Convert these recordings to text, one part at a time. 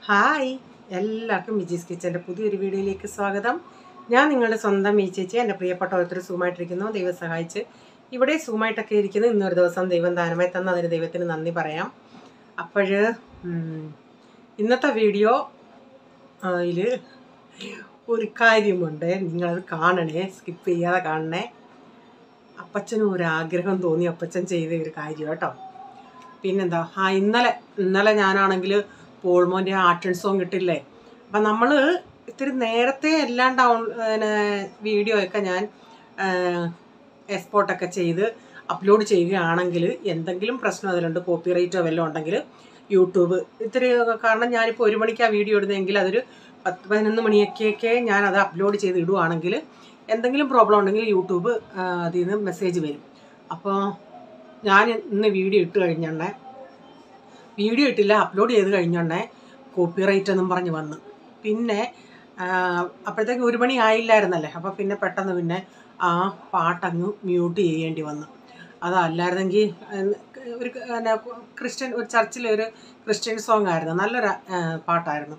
Hi, എല്ലാവർക്കും വിജീസ് കിച്ചൻ്റെ പുതിയൊരു വീഡിയോയിലേക്ക് സ്വാഗതം. ഞാൻ നിങ്ങളുടെ സ്വന്തം ഈ ചേച്ചി. എൻ്റെ പ്രിയപ്പെട്ട ഓരോരുത്തർ സൂമായിട്ടിരിക്കുന്നു. ദൈവം സഹായിച്ച് ഇവിടെ സൂമായിട്ടൊക്കെ ഇരിക്കുന്നു. ഇന്നൊരു ദിവസം ദൈവം ദാനമായി തന്ന അതിന് ദൈവത്തിന് നന്ദി പറയാം. അപ്പോൾ ഇന്നത്തെ വീഡിയോ അതിൽ ഒരു കാര്യമുണ്ട്, നിങ്ങളത് കാണണേ, സ്കിപ്പ് ചെയ്യാതെ കാണണേ. അപ്പച്ചനും ഒരു ആഗ്രഹം തോന്നി, അപ്പച്ചൻ ചെയ്ത ഒരു കാര്യം കേട്ടോ. പിന്നെന്താ, ഇന്നലെ ഞാനാണെങ്കിൽ പോൾമോൻ്റെ ആർട്ട് ആൻഡ് സോങ് കിട്ടില്ലേ. അപ്പം നമ്മൾ ഇത്തിരി നേരത്തെ എല്ലാം വീഡിയോ ഒക്കെ ഞാൻ എക്സ്പോർട്ടൊക്കെ ചെയ്ത് അപ്ലോഡ് ചെയ്യുകയാണെങ്കിൽ എന്തെങ്കിലും പ്രശ്നം അതിലുണ്ട്, കോപ്പിറൈറ്റോ വല്ലതും ഉണ്ടെങ്കിൽ യൂട്യൂബ് ഇത്തിരി, കാരണം ഞാനിപ്പോൾ 1 മണിക്കാണ് വീഡിയോ ഇടുന്നതെങ്കിൽ അതൊരു 10-11 മണിയൊക്കെ ഞാനത് അപ്ലോഡ് ചെയ്ത് ഇടുവാണെങ്കിൽ എന്തെങ്കിലും പ്രോബ്ലം ഉണ്ടെങ്കിൽ യൂട്യൂബ് അതിൽ നിന്ന് മെസ്സേജ് വരും. അപ്പോൾ ഞാൻ ഇന്ന് വീഡിയോ ഇട്ടില്ല, അപ്ലോഡ് ചെയ്ത് കഴിഞ്ഞോണ്ടേ കോപ്പിറൈറ്റ് എന്നും പറഞ്ഞ് വന്നു. പിന്നെ അപ്പോഴത്തേക്ക് 1 മണി ആയില്ലായിരുന്നല്ലേ. അപ്പോൾ പിന്നെ പെട്ടെന്ന് പിന്നെ ആ പാട്ടങ്ങ് മ്യൂട്ട് ചെയ്യേണ്ടി വന്നു. അതല്ലായിരുന്നെങ്കിൽ ഒരു ഒരു ചർച്ചിലൊരു ക്രിസ്ത്യൻ സോങ് ആയിരുന്നു, നല്ലൊരു പാട്ടായിരുന്നു.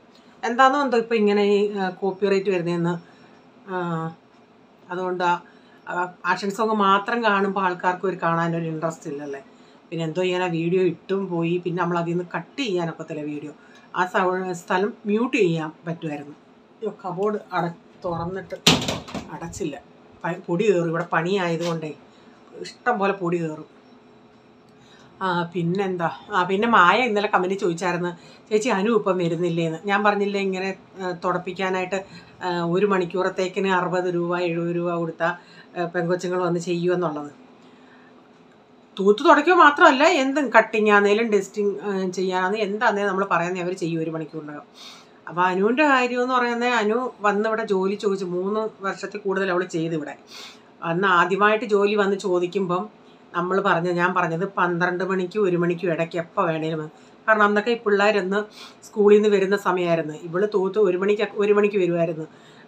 എന്താണെന്നോ എന്തോ ഇപ്പോൾ ഇങ്ങനെ ഈ കോപ്പിറൈറ്റ് വരുന്നതെന്ന്. അതുകൊണ്ട് ആക്ഷൻ സോങ് മാത്രം കാണുമ്പോൾ ആൾക്കാർക്ക് കാണാനൊരു ഇൻട്രസ്റ്റ് ഇല്ലല്ലേ. പിന്നെ എന്തോ ചെയ്യാനാ, വീഡിയോ ഇട്ടും പോയി. പിന്നെ നമ്മൾ അതിൽ നിന്ന് കട്ട് ചെയ്യാനൊക്കത്തില്ല വീഡിയോ. ആ സ്ഥലം മ്യൂട്ട് ചെയ്യാൻ പറ്റുമായിരുന്നു. കബോർഡ് തുറന്നിട്ട് അടച്ചില്ല, പൊടി കയറും. ഇവിടെ പണിയായതുകൊണ്ടേ ഇഷ്ടം പോലെ പൊടി കയറും. പിന്നെന്താ, പിന്നെ മായ ഇന്നലെ കമൻറ്റ് ചോദിച്ചായിരുന്നു, ചേച്ചി അനു ഇപ്പം വരുന്നില്ലേന്ന്. ഞാൻ പറഞ്ഞില്ലേ ഇങ്ങനെ തുടപ്പിക്കാനായിട്ട് 1 മണിക്കൂറത്തേക്കിന് 60 രൂപ 70 രൂപ കൊടുത്താൽ പെങ്കൊച്ചുങ്ങൾ വന്ന് ചെയ്യുമെന്നുള്ളത്. തൂത്ത് തുടയ്ക്കുക മാത്രമല്ല, എന്തും കട്ടിങ് ആണെങ്കിലും ഡസ്റ്റിങ് ചെയ്യാനാണെങ്കിലും എന്താണെങ്കിലും നമ്മൾ പറയുന്നത് അവർ ചെയ്യും 1 മണിക്കൂറിനകം. അപ്പോൾ അനുവിൻ്റെ കാര്യമെന്ന് പറയുന്നത്, അനു വന്ന് ഇവിടെ ജോലി ചോദിച്ചു 3 വർഷത്തിൽ കൂടുതൽ അവൾ ചെയ്തിവിടെ. അന്ന് ആദ്യമായിട്ട് ജോലി വന്ന് ചോദിക്കുമ്പം ഞാൻ പറഞ്ഞത് 12 മണിക്കും 1 മണിക്കും ഇടയ്ക്ക് എപ്പോൾ വേണേലും. കാരണം അന്നൊക്കെ ഈ പിള്ളേരൊന്ന് സ്കൂളിൽ നിന്ന് വരുന്ന സമയമായിരുന്നു. ഇവള് തൂത്ത് 1 മണിക്ക് വരുമായിരുന്നു.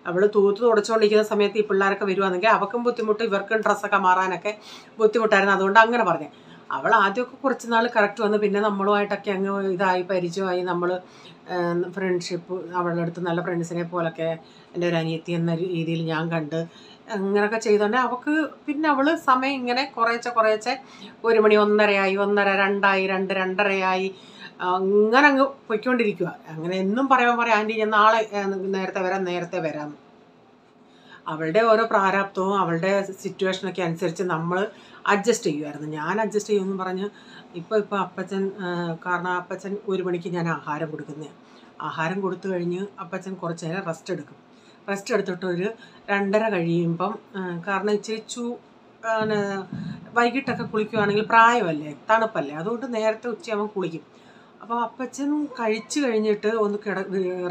അവൾ തൂത്ത് തുടച്ചുകൊണ്ടിരിക്കുന്ന സമയത്ത് ഈ പിള്ളേരൊക്കെ വരുവാണെങ്കിൽ അവർക്കും ബുദ്ധിമുട്ട്, ഇവർക്കും ഡ്രസ്സൊക്കെ മാറാനൊക്കെ ബുദ്ധിമുട്ടായിരുന്നു. അതുകൊണ്ട് അങ്ങനെ പറഞ്ഞു. അവൾ ആദ്യമൊക്കെ കുറച്ച് നാൾ കറക്റ്റ് വന്ന്, പിന്നെ നമ്മളുമായിട്ടൊക്കെ അങ്ങ് ഇതായി പരിചയമായി. നമ്മൾ ഫ്രണ്ട്ഷിപ്പ്, അവളുടെ അടുത്ത് നല്ല ഫ്രണ്ട്സിനെ പോലൊക്കെ എൻ്റെ ഒരു അനിയത്തി എന്ന രീതിയിൽ ഞാൻ കണ്ട് അങ്ങനെയൊക്കെ ചെയ്തോണ്ട് അവൾക്ക് പിന്നെ അവൾ സമയം ഇങ്ങനെ കുറേശ്ശെ 1 മണി 1:30 ആയി, 1:30, 2 2:30 അങ്ങനെ അങ്ങ് പൊയ്ക്കൊണ്ടിരിക്കുക. അങ്ങനെ എന്നും പറയാം ആൻറ്റി ഞാൻ നാളെ നേരത്തെ വരാം. അവളുടെ ഓരോ പ്രാരാബ്ദവും അവളുടെ സിറ്റുവേഷനൊക്കെ അനുസരിച്ച് നമ്മൾ അഡ്ജസ്റ്റ് ചെയ്യുമായിരുന്നു. ഞാൻ അഡ്ജസ്റ്റ് ചെയ്യുമെന്ന് പറഞ്ഞ് ഇപ്പോൾ അപ്പച്ചൻ, കാരണം അപ്പച്ചൻ 1 മണിക്ക് ഞാൻ ആഹാരം കൊടുക്കുന്നതാണ്. ആഹാരം കൊടുത്തു കഴിഞ്ഞ് അപ്പച്ചൻ കുറച്ച് നേരം റെസ്റ്റ് എടുത്തിട്ട് ഒരു 2:30 കഴിയുമ്പം, കാരണം ഇച്ചിരി വൈകിട്ടൊക്കെ കുളിക്കുകയാണെങ്കിൽ പ്രായമല്ലേ, തണുപ്പല്ലേ, അതുകൊണ്ട് നേരത്തെ ഉച്ചയാകുമ്പോൾ കുളിക്കും. അപ്പോൾ അപ്പച്ചൻ കഴിച്ച് കഴിഞ്ഞിട്ട് ഒന്ന്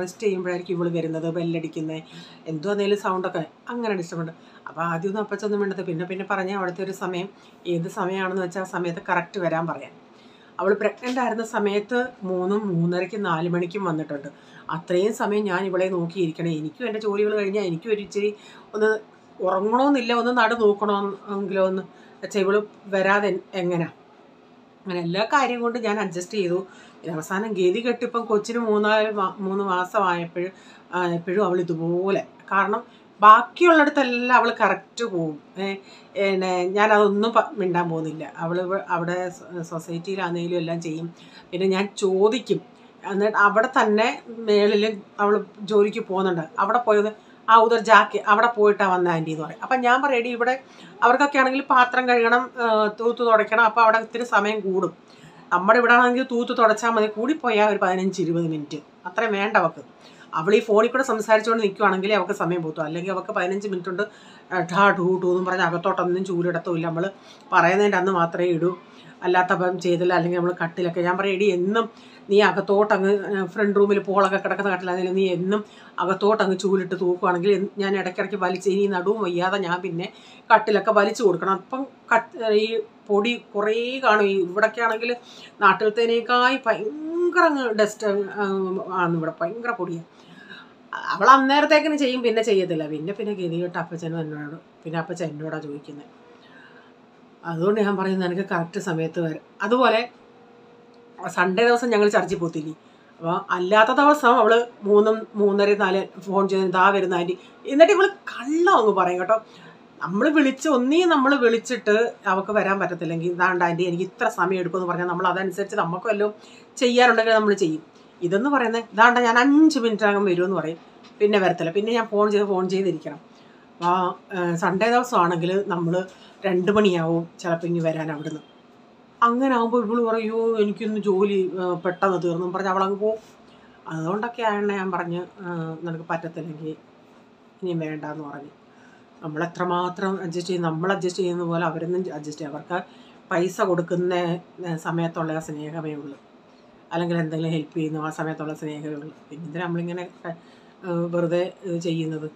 റെസ്റ്റ് ചെയ്യുമ്പോഴായിരിക്കും ഇവൾ വരുന്നത്, ബെല്ലടിക്കുന്നത്, എന്തോ എന്തെങ്കിലും സൗണ്ടൊക്കെ അങ്ങനെ ഡിസ്റ്റർബുണ്ട്. അപ്പോൾ ആദ്യമൊന്നും അപ്പച്ചൊന്നും വേണ്ടത്, പിന്നെ പറഞ്ഞാൽ അവിടുത്തെ ഒരു സമയം ഏത് സമയമാണെന്ന് വെച്ചാൽ ആ സമയത്ത് കറക്റ്റ് വരാൻ പറയാം. അവൾ പ്രഗ്നൻ്റ് ആയിരുന്ന സമയത്ത് 3, 3:30, 4 മണിക്കും വന്നിട്ടുണ്ട്. അത്രയും സമയം ഞാൻ ഇവളെ നോക്കിയിരിക്കണം. എനിക്കും എൻ്റെ ജോലികൾ കഴിഞ്ഞാൽ എനിക്കും ഒരു ഇച്ചിരി ഒന്ന് ഉറങ്ങണമെന്നില്ല, ഒന്ന് നോക്കണമെങ്കിലോ ഒന്ന് വെച്ചാൽ ഇവൾ വരാതെ എങ്ങനെയാണ്. അങ്ങനെ എല്ലാ കാര്യം കൊണ്ട് ഞാൻ അഡ്ജസ്റ്റ് ചെയ്തു. അവസാനം ഗതി കെട്ടിപ്പം കൊച്ചിന് 3 മാസമായപ്പോഴും അവൾ ഇതുപോലെ, കാരണം ബാക്കിയുള്ളിടത്തെല്ലാം അവൾ കറക്റ്റ് പോവും. ഞാനതൊന്നും മിണ്ടാൻ പോകുന്നില്ല. അവൾ അവിടെ സൊസൈറ്റിയിലാണെങ്കിലും എല്ലാം ചെയ്യും. പിന്നെ ഞാൻ ചോദിക്കും, എന്നിട്ട് അവിടെ തന്നെ മേളിൽ അവൾ ജോലിക്ക് പോകുന്നുണ്ട്, അവിടെ പോയത് ഉദർ ജാക്ക് അവിടെ പോയിട്ടാണ് വന്ന ആൻറ്റി എന്ന് പറയും. അപ്പം ഞാൻ പറയടി, ഇവിടെ അവർക്കൊക്കെ ആണെങ്കിൽ പാത്രം കഴുകണം, തൂത്ത് തുടയ്ക്കണം, അപ്പോൾ അവിടെ ഇത്തിരി സമയം കൂടും. നമ്മുടെ ഇവിടെ ആണെങ്കിൽ തൂത്ത് തുടച്ചാൽ മതി, കൂടിപ്പോയാൽ ഒരു 15-20 മിനിറ്റ്, അത്രയും വേണ്ട അവൾക്ക്. അവൾ ഈ ഫോണിൽ കൂടെ സംസാരിച്ചുകൊണ്ട് നിൽക്കുകയാണെങ്കിൽ അവൾക്ക് സമയം പോത്തും, അല്ലെങ്കിൽ അവൾക്ക് 15 മിനിറ്റ് കൊണ്ട് ടൂ എന്നും പറഞ്ഞ് അകത്തോട്ടൊന്നും ചൂലിടത്തുമില്ല. നമ്മൾ പറയുന്നതിൻ്റെ അന്ന് മാത്രമേ ഇടൂ, അല്ലാത്തപ്പം ചെയ്തില്ല. അല്ലെങ്കിൽ നമ്മൾ കട്ടിലൊക്കെ, ഞാൻ പറയും എടി എന്നും നീ അകത്തോട്ടങ്ങ് ഫ്രണ്ട് റൂമിൽ പോളൊക്കെ കിടക്കുന്ന കട്ടിലാണെങ്കിൽ നീ എന്നും അകത്തോട്ടങ്ങ് ചൂലിട്ട് തൂക്കുകയാണെങ്കിൽ ഞാൻ ഇടയ്ക്കിടയ്ക്ക് വലിച്ച്, ഇനി നടുവും വയ്യാതെ ഞാൻ പിന്നെ കട്ടിലൊക്കെ വലിച്ചു കൊടുക്കണം. അപ്പം ഈ പൊടി കുറേ കാണും. ഇവിടൊക്കെ ആണെങ്കിൽ നാട്ടിലത്തേനേക്കായി ഭയങ്കര ഡസ്റ്റ് ആണ്, ഇവിടെ ഭയങ്കര പൊടിയാണ്. അവൾ അന്നേരത്തേക്കിന് ചെയ്യും, പിന്നെ ചെയ്യത്തില്ല. പിന്നെ ഗതികെട്ട് അപ്പച്ചനും അപ്പച്ചൻ എന്നോടാണ് ചോദിക്കുന്നത്. അതുകൊണ്ട് ഞാൻ പറയുന്നത് എനിക്ക് കറക്റ്റ് സമയത്ത് വരും. അതുപോലെ സൺഡേ ദിവസം ഞങ്ങൾ ചർച്ചിൽ പോത്തില്ലേ, അപ്പോൾ അല്ലാത്ത ദിവസം അവൾ 3, 3:30, 4 ഫോൺ ചെയ്ത് ഇതാ വരുന്ന ആൻറ്റി. എന്നിട്ട് ഇവൾ കള്ളം അങ്ങ് പറയും കേട്ടോ. നമ്മൾ നമ്മൾ വിളിച്ചിട്ട് അവൾക്ക് വരാൻ പറ്റത്തില്ലെങ്കിൽ ഇതാണ്ട് ആൻറ്റി എനിക്ക് ഇത്ര സമയം എടുക്കുമെന്ന് പറഞ്ഞാൽ നമ്മൾ അതനുസരിച്ച് നമുക്ക് വല്ലതും ചെയ്യാനുണ്ടെങ്കിൽ നമ്മൾ ചെയ്യും. ഇതെന്ന് പറയുന്നത് ഇതാണ്ട ഞാൻ 5 മിനിറ്റിനകം വരുമെന്ന് പറയും, പിന്നെ വരത്തില്ല. പിന്നെ ഞാൻ ഫോൺ ചെയ്തിരിക്കണം. സൺഡേ ദിവസമാണെങ്കിൽ നമ്മൾ 2 മണിയാവും ചിലപ്പോൾ ഇനി വരാൻ അവിടുന്ന്. അങ്ങനെ ആകുമ്പോൾ ഇവള് പറയൂ എനിക്കൊന്ന് ജോലി പെട്ടെന്ന് തീർന്നു പറഞ്ഞ് അവളങ്ങ് പോവും. അതുകൊണ്ടൊക്കെയാണ് ഞാൻ പറഞ്ഞ് നിനക്ക് പറ്റത്തില്ലെങ്കിൽ ഇനിയും വേണ്ടെന്ന് പറഞ്ഞു. നമ്മളെത്രമാത്രം അഡ്ജസ്റ്റ് ചെയ്യും, നമ്മൾ അഡ്ജസ്റ്റ് ചെയ്യുന്ന പോലെ അവരൊന്നും അഡ്ജസ്റ്റ് ചെയ്യും. അവർക്ക് പൈസ കൊടുക്കുന്ന സമയത്തുള്ള സ്നേഹമേ ഉള്ളൂ, അല്ലെങ്കിൽ എന്തെങ്കിലും ഹെൽപ്പ് ചെയ്യുന്നു ആ സമയത്തുള്ള സ്നേഹമേ ഉള്ളൂ. പിന്നെ നമ്മളിങ്ങനെ വെറുതെ ചെയ്യുന്നത്.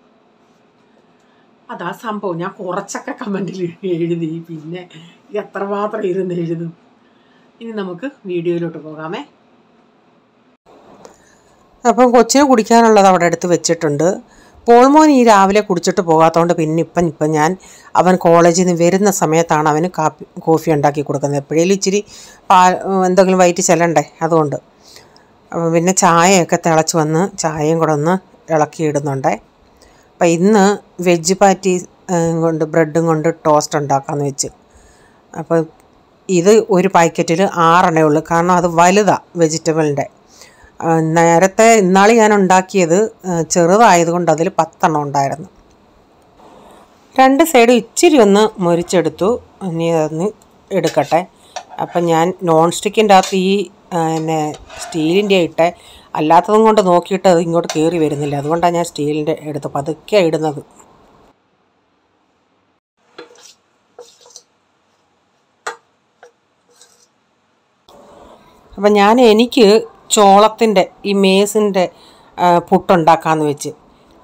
അതാ സംഭവം. ഞാൻ കുറച്ചൊക്കെ കമൻറ്റിൽ എഴുതി, പിന്നെ എത്രമാത്രം ഇരുന്ന് എഴുതും. ഇനി നമുക്ക് വീഡിയോയിലോട്ട് പോകാമേ. അപ്പം കൊച്ചിന് കുടിക്കാനുള്ളത് അവിടെ എടുത്ത് വെച്ചിട്ടുണ്ട്. പോൾമോൻ ഈ രാവിലെ കുടിച്ചിട്ട് പോകാത്തതുകൊണ്ട് പിന്നെ ഇപ്പം ഞാൻ അവൻ കോളേജിൽ നിന്ന് വരുന്ന സമയത്താണ് അവന് കോഫി ഉണ്ടാക്കി കൊടുക്കുന്നത്. എപ്പോഴേലും ഇച്ചിരി എന്തെങ്കിലും വയറ്റി ചെല്ലണ്ടേ, അതുകൊണ്ട്. അപ്പം പിന്നെ ചായയൊക്കെ തിളച്ച് വന്ന് ചായയും കൂടെ ഒന്ന് ഇളക്കിയിടുന്നുണ്ടേ. അപ്പം ഇന്ന് വെജ് പാറ്റി കൊണ്ട് ബ്രെഡും കൊണ്ട് ടോസ്റ്റ് ഉണ്ടാക്കാമെന്ന് വെച്ച്. അപ്പോൾ ഇത് ഒരു പാക്കറ്റിൽ 6 ഉള്ളൂ, കാരണം അത് വലുതാണ് വെജിറ്റബിളിൻ്റെ. നേരത്തെ ഇന്നാൾ ഞാൻ ഉണ്ടാക്കിയത് ചെറുതായതുകൊണ്ട് അതിൽ 10 ഉണ്ടായിരുന്നു. 2 സൈഡും ഇച്ചിരി ഒന്ന് മുരിച്ചെടുത്തു. ഇനി അതൊന്ന് എടുക്കട്ടെ. അപ്പം ഞാൻ നോൺ സ്റ്റിക്കിൻ്റെ അകത്ത് ഈ പിന്നെ സ്റ്റീലിൻ്റെ ഇട്ടെ, അല്ലാത്തതും കൊണ്ട് നോക്കിയിട്ട് അത് ഇങ്ങോട്ട് കയറി വരുന്നില്ല. അതുകൊണ്ടാണ് ഞാൻ സ്റ്റീലിൻ്റെ എടുത്ത് പതുക്കെ ഇടുന്നത്. അപ്പം എനിക്ക് ചോളത്തിൻ്റെ ഈ മേസിൻ്റെ പുട്ടുണ്ടാക്കാമെന്ന് വെച്ച്.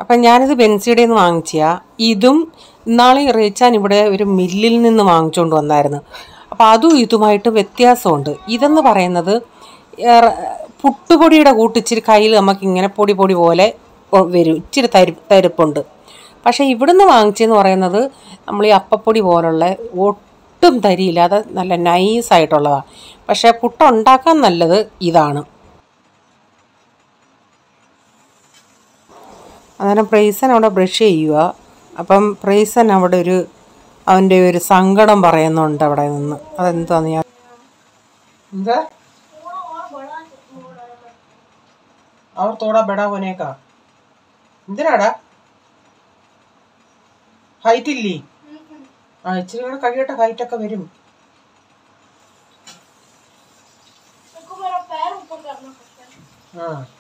അപ്പം ഞാനിത് ബെൻസിയുടെ നിന്ന് വാങ്ങിച്ചാൽ ഇതും ഇന്നാളെ റേച്ചാൻ ഇവിടെ ഒരു മില്ലിൽ നിന്ന് വാങ്ങിച്ചുകൊണ്ട് വന്നായിരുന്നു. അപ്പോൾ അതും ഇതുമായിട്ട് വ്യത്യാസമുണ്ട്. ഇതെന്ന് പറയുന്നത് പുട്ടുപൊടിയുടെ കൂട്ടിച്ചിരി കയ്യിൽ നമുക്കിങ്ങനെ പൊടി പോലെ വരും, ഇച്ചിരി തരിപ്പുണ്ട്. പക്ഷേ ഇവിടുന്ന് വാങ്ങിച്ചെന്ന് പറയുന്നത് നമ്മൾ ഈ അപ്പപ്പൊടി പോലുള്ള ഒട്ടും തരിയില്ലാതെ നല്ല നൈസായിട്ടുള്ളതാണ്. പക്ഷേ പുട്ടുണ്ടാക്കാൻ നല്ലത് ഇതാണ്. അന്നേരം പ്രൈസൻ അവിടെ ബ്രഷ് ചെയ്യുക. അപ്പം പ്രൈസൻ അവിടെ അവൻ്റെ ഒരു സങ്കടം പറയുന്നുണ്ട് അവിടെ നിന്ന്. അതെന്താന്ന് ഞാൻ എന്താ അവർ തോടാ ബെടാ പോനേക്കാ എന്തിനാടാ ഹൈറ്റ് ഇല്ലേ? ഇച്ചിരി കൂടെ കഴിയട്ടെ, ഹൈറ്റൊക്കെ വരും.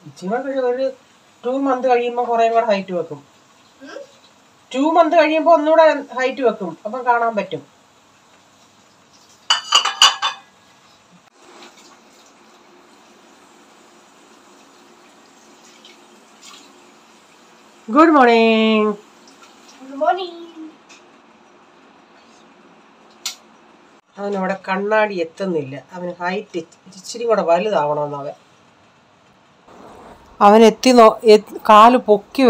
ഇച്ചിരി കൂടെ ഒരു 2 മന്ത് കഴിയുമ്പോൾ കുറേ കൂടെ ഹൈറ്റ് വെക്കും. 2 മന്ത് കഴിയുമ്പോൾ ഒന്നുകൂടെ ഹൈറ്റ് വെക്കും, അപ്പം കാണാൻ പറ്റും. Good morning. അവനവിടെ കണ്ണാടി എത്തുന്നില്ല. അവന് ഹൈറ്റ് ഇച്ചിരി കൂടെ വലുതാവണമെന്ന് അവൻ കാല് പൊക്കി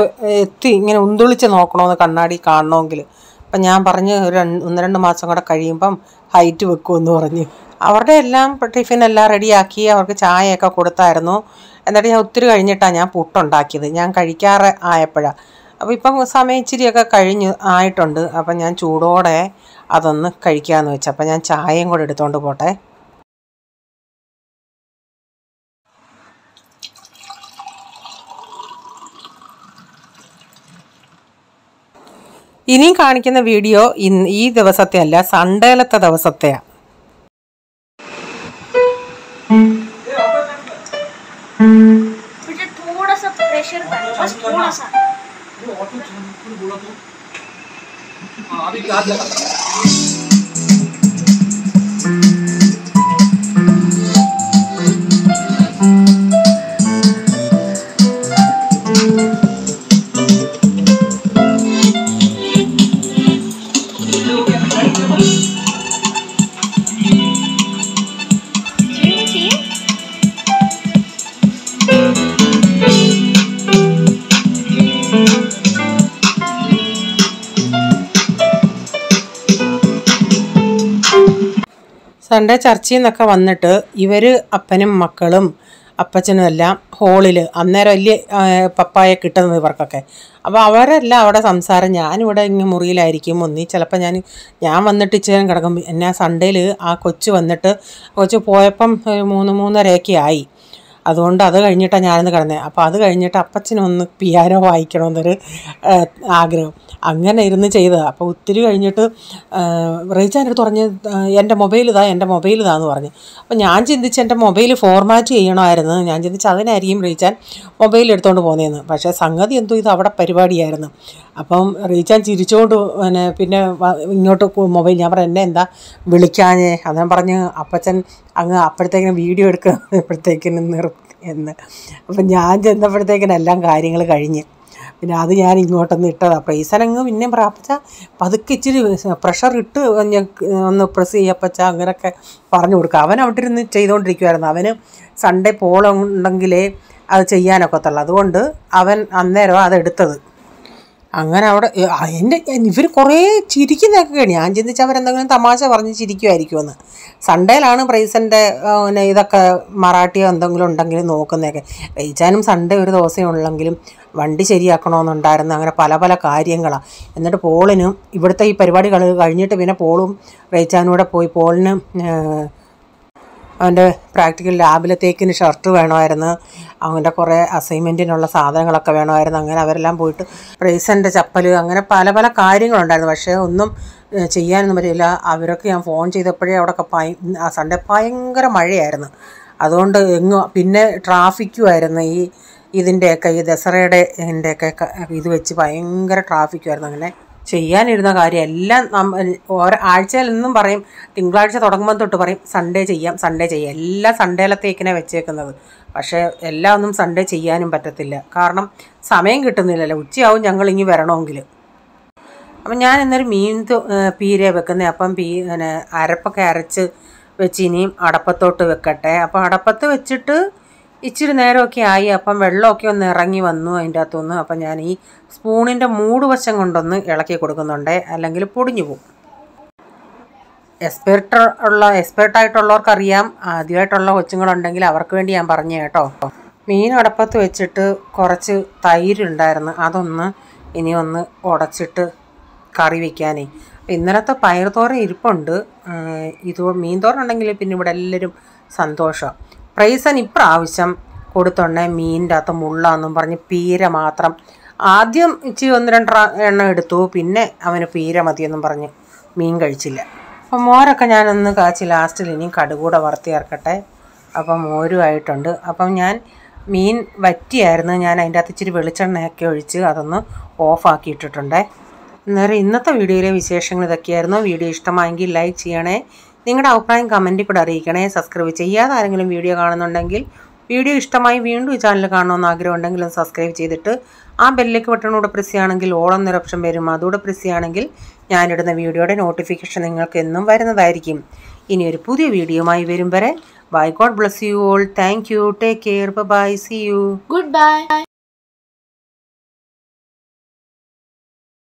എത്തി ഇങ്ങനെ ഉന്തുളിച്ച് നോക്കണമെന്ന് കണ്ണാടി കാണണമെങ്കിൽ. അപ്പം ഞാൻ പറഞ്ഞ് ഒരു 1-2 മാസം കൂടെ കഴിയുമ്പം ഹൈറ്റ് വെക്കുമെന്ന് പറഞ്ഞ്. അവരുടെ എല്ലാം ടിഫിനെല്ലാം റെഡിയാക്കി അവർക്ക് ചായയൊക്കെ കൊടുത്തായിരുന്നു. എന്നിട്ട് ഞാൻ ഒത്തിരി കഴിഞ്ഞിട്ടാണ് ഞാൻ പുട്ടുണ്ടാക്കിയത്. ഞാൻ കഴിക്കാറ് ആയപ്പോഴാണ്. അപ്പോൾ ഇപ്പം സമയം ഇച്ചിരിയൊക്കെ ആയിട്ടുണ്ട്. അപ്പം ഞാൻ ചൂടോടെ അതൊന്ന് കഴിക്കാമെന്ന് വെച്ചു. അപ്പം ഞാൻ ചായയും കൂടെ എടുത്തുകൊണ്ട് പോട്ടെ. ഇനിയും കാണിക്കുന്ന വീഡിയോ ഈ ദിവസത്തെ അല്ല, സൺഡേലത്തെ ദിവസത്തെയാണ്. സൺഡേ ചർച്ചിൽ നിന്നൊക്കെ വന്നിട്ട് ഇവർ അപ്പനും മക്കളും അപ്പച്ചനും എല്ലാം ഹോളിൽ അന്നേരം വലിയ പപ്പായ കിട്ടുന്നത് ഇവർക്കൊക്കെ. അപ്പോൾ അവരെല്ലാം അവിടെ സംസാരം, ഞാനിവിടെ ഇങ്ങനെ മുറിയിലായിരിക്കും. ചിലപ്പോൾ ഞാൻ വന്നിട്ട് ഇച്ചിരി കിടക്കും. എന്നെ സൺഡേയിൽ ആ കൊച്ച് പോയപ്പം 3-3:30 ആയി. അതുകൊണ്ട് അത് കഴിഞ്ഞിട്ടാണ് ഞാനൊന്ന് കിടന്നത്. അപ്പോൾ അത് കഴിഞ്ഞിട്ട് അപ്പച്ചനൊന്ന് പിയാനോ വായിക്കണമെന്നൊരു ആഗ്രഹം, അങ്ങനെ ഇരുന്ന് ചെയ്തതാണ്. അപ്പോൾ ഒത്തിരി കഴിഞ്ഞിട്ട് റീച്ചാൻ്റെ അടുത്ത് പറഞ്ഞ് എൻ്റെ മൊബൈൽ ഇതാന്ന് പറഞ്ഞു. അപ്പോൾ ഞാൻ ചിന്തിച്ച് എൻ്റെ മൊബൈൽ ഫോർമാറ്റ് ചെയ്യണമായിരുന്നു. ഞാൻ ചിന്തിച്ച് അതിനായിരിക്കും റീച്ചാൻ മൊബൈൽ എടുത്തുകൊണ്ട് പോകുന്നതെന്ന്. പക്ഷേ സംഗതി എന്തോ ഇത് അവിടെ പരിപാടിയായിരുന്നു. അപ്പം റീച്ചാൻ ചിരിച്ചുകൊണ്ട് പിന്നെ ഇങ്ങോട്ട് മൊബൈൽ, ഞാൻ പറഞ്ഞു എന്നെ എന്താ വിളിക്കാഞ്ഞേ? അതാൻ പറഞ്ഞ് അപ്പച്ചൻ അപ്പോഴത്തേക്കിനും വീഡിയോ എടുക്കുമ്പോഴത്തേക്കിനും എന്ന്. അപ്പം ഞാൻ ചെന്നപ്പോഴത്തേക്കിനെല്ലാം കാര്യങ്ങൾ കഴിഞ്ഞ്. പിന്നെ അത് ഞാൻ ഇങ്ങോട്ടൊന്ന് ഇട്ടതാണ്. പ്രൈസനങ്ങ് പിന്നെ അപ്പച്ച പതുക്കെ ഇച്ചിരി പ്രഷർ ഇട്ട് ഒന്ന് പ്രസ് ചെയ്യപ്പച്ച അങ്ങനെയൊക്കെ പറഞ്ഞു കൊടുക്കുക. അവൻ അവിടെ ഇരുന്ന് ചെയ്തുകൊണ്ടിരിക്കുമായിരുന്നു. അവന് സൺഡേ പോളുണ്ടെങ്കിലേ അത് ചെയ്യാനൊക്കത്തുള്ളൂ. അതുകൊണ്ട് അവൻ അന്നേരം അതെടുത്തത്. അങ്ങനെ അവിടെ ഇവർ കുറേ ചിരിക്കുന്നതൊക്കെ. ഞാൻ ചിന്തിച്ച് അവരെന്തെങ്കിലും തമാശ പറഞ്ഞ് ചിരിക്കുമായിരിക്കുമെന്ന്. സൺഡേയിലാണ് പ്രൈസൻ്റെ ഇതൊക്കെ മറാഠിയോ എന്തെങ്കിലും ഉണ്ടെങ്കിലും നോക്കുന്നതൊക്കെ. റീച്ചാനും സൺഡേ ഒരു ദിവസം ഉള്ളെങ്കിലും വണ്ടി ശരിയാക്കണമെന്നുണ്ടായിരുന്നു. അങ്ങനെ പല പല കാര്യങ്ങളാണ്. എന്നിട്ട് പോളിനും ഇവിടുത്തെ ഈ പരിപാടികൾ കഴിഞ്ഞിട്ട് പിന്നെ പോളും റീച്ചാനും കൂടെ പോയി. പോളിന് അവൻ്റെ പ്രാക്ടിക്കൽ ലാബിലത്തേക്കിന് ഷർട്ട് വേണമായിരുന്നു, അവൻ്റെ കുറേ അസൈൻമെൻറ്റിനുള്ള സാധനങ്ങളൊക്കെ വേണമായിരുന്നു. അങ്ങനെ അവരെല്ലാം പോയിട്ട് പ്രൈസൻ്റെ ചപ്പൽ, അങ്ങനെ പല പല കാര്യങ്ങളുണ്ടായിരുന്നു. പക്ഷേ ഒന്നും ചെയ്യാനൊന്നും പറ്റില്ല. അവരൊക്കെ ഞാൻ ഫോൺ ചെയ്തപ്പോഴേ അവിടെയൊക്കെ സൺഡേ ഭയങ്കര മഴയായിരുന്നു. അതുകൊണ്ട് പിന്നെ ട്രാഫിക്കുമായിരുന്നു. ഇതിൻ്റെയൊക്കെ ഈ ദസറയുടെ ഇത് വെച്ച് ഭയങ്കര ട്രാഫിക്കുമായിരുന്നു. അങ്ങനെ ചെയ്യാനിരുന്ന കാര്യം എല്ലാം ഓരോ ആഴ്ചയിൽ നിന്നും പറയും, തിങ്കളാഴ്ച തുടങ്ങുമ്പോൾ തൊട്ട് പറയും സൺഡേ ചെയ്യാം. എല്ലാം സൺഡേയിലത്തേക്കിനെ വെച്ചേക്കുന്നത്. പക്ഷേ എല്ലാം ഒന്നും സൺഡേ ചെയ്യാനും പറ്റത്തില്ല, കാരണം സമയം കിട്ടുന്നില്ലല്ലോ. ഉച്ചയാവും ഞങ്ങളിങ്ങി വരണമെങ്കിൽ. അപ്പം ഞാൻ ഇന്നൊരു മീൻ പീര വെക്കുന്നത്. അപ്പം അരപ്പൊക്കെ അരച്ച് വെച്ച് ഇനിയും അടപ്പത്തോട്ട് വെക്കട്ടെ. അപ്പോൾ അടപ്പത്ത് വെച്ചിട്ട് ഇച്ചിരി നേരമൊക്കെ ആയി. അപ്പം വെള്ളമൊക്കെ ഒന്ന് ഇറങ്ങി വന്നു അതിൻ്റെ അകത്തുനിന്ന്. അപ്പം ഞാൻ ഈ സ്പൂണിൻ്റെ മൂടുവശം കൊണ്ടൊന്ന് ഇളക്കി കൊടുക്കുന്നുണ്ട്, അല്ലെങ്കിൽ പൊടിഞ്ഞു പോകും. എക്സ്പേർട്ടായിട്ടുള്ളവർക്കറിയാം. ആദ്യമായിട്ടുള്ള കൊച്ചുങ്ങളുണ്ടെങ്കിൽ അവർക്ക് വേണ്ടി ഞാൻ പറഞ്ഞു കേട്ടോ. മീൻ അടപ്പത്ത് വെച്ചിട്ട് കുറച്ച് തൈരുണ്ടായിരുന്നു, അതൊന്ന് ഇനി ഒന്ന് ഉടച്ചിട്ട് കറി വയ്ക്കാനേ. ഇന്നലത്തെ പയർത്തോരൻ ഇരിപ്പുണ്ട്. മീൻ തോരൻ ഉണ്ടെങ്കിൽ പിന്നെ ഇവിടെ എല്ലാവരും സന്തോഷമാണ്. പ്രൈസൻ ഇപ്രാവശ്യം കൊടുത്തുണ്ടേ മീനിൻ്റെ അകത്ത് മുള്ളാന്നും പറഞ്ഞ് പീര മാത്രം ആദ്യം ഇച്ചിരി 1-2 എണ്ണം എടുത്തു. പിന്നെ അവന് പീര മതിയെന്നും പറഞ്ഞ് മീൻ കഴിച്ചില്ല. അപ്പം മോരൊക്കെ ഞാനൊന്ന് കാച്ചി ലാസ്റ്റിൽ ഇനിയും കടുകൂടെ വറുത്തി ചേർക്കട്ടെ. അപ്പം മോരുമായിട്ടുണ്ട്. അപ്പം ഞാൻ മീൻ വറ്റിയായിരുന്നു, ഞാൻ അതിൻ്റെ അകത്ത് ഇച്ചിരി വെളിച്ചെണ്ണയൊക്കെ ഒഴിച്ച് അതൊന്ന് ഓഫാക്കിയിട്ടിട്ടുണ്ടേ. അന്നേരം ഇന്നത്തെ വീഡിയോയിലെ വിശേഷങ്ങൾ ഇതൊക്കെയായിരുന്നു. വീഡിയോ ഇഷ്ടമായെങ്കിൽ ലൈക്ക് ചെയ്യണേ, നിങ്ങളുടെ അഭിപ്രായം കമൻറ്റിൽ കൂടെ അറിയിക്കണേ. സബ്സ്ക്രൈബ് ചെയ്യാതെ ആരെങ്കിലും വീഡിയോ കാണുന്നുണ്ടെങ്കിൽ, വീഡിയോ ഇഷ്ടമായി വീണ്ടും ഈ ചാനൽ കാണണമെന്ന് ആഗ്രഹമുണ്ടെങ്കിൽ ഒന്ന് സബ്സ്ക്രൈബ് ചെയ്തിട്ട് ആ ബെല്ലേക്ക് ബട്ടണൂടെ പ്രസ് ചെയ്യുകയാണെങ്കിൽ ഓൾ എന്നൊരു ഓപ്ഷൻ വരും. അതുകൂടെ പ്രസ് ചെയ്യുകയാണെങ്കിൽ ഞാനിടുന്ന വീഡിയോയുടെ നോട്ടിഫിക്കേഷൻ നിങ്ങൾക്ക് എന്നും വരുന്നതായിരിക്കും. ഇനി ഒരു പുതിയ വീഡിയോയുമായി വരും വരെ bye, God bless you all. Thank you, take care, bye, see you, good bye.